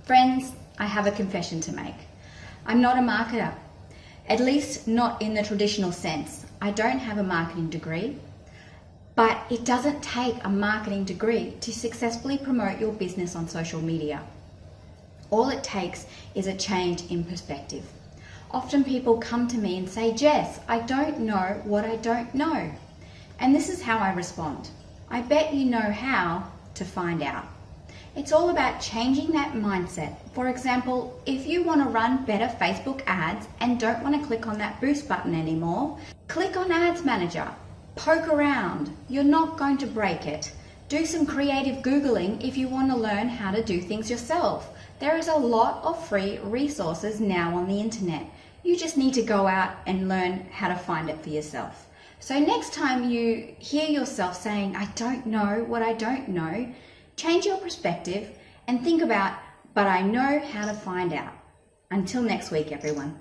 Friends, I have a confession to make. I'm not a marketer, at least not in the traditional sense. I don't have a marketing degree, but it doesn't take a marketing degree to successfully promote your business on social media. All it takes is a change in perspective. Often people come to me and say, Jess, I don't know what I don't know. And this is how I respond. I bet you know how to find out. It's all about changing that mindset. For example, if you want to run better Facebook ads and don't want to click on that boost button anymore, click on Ads Manager. Poke around. You're not going to break it. Do some creative Googling if you want to learn how to do things yourself. There is a lot of free resources now on the internet. You just need to go out and learn how to find it for yourself. So next time you hear yourself saying, I don't know what I don't know, change your perspective and think about, but I know how to find out. Until next week, everyone.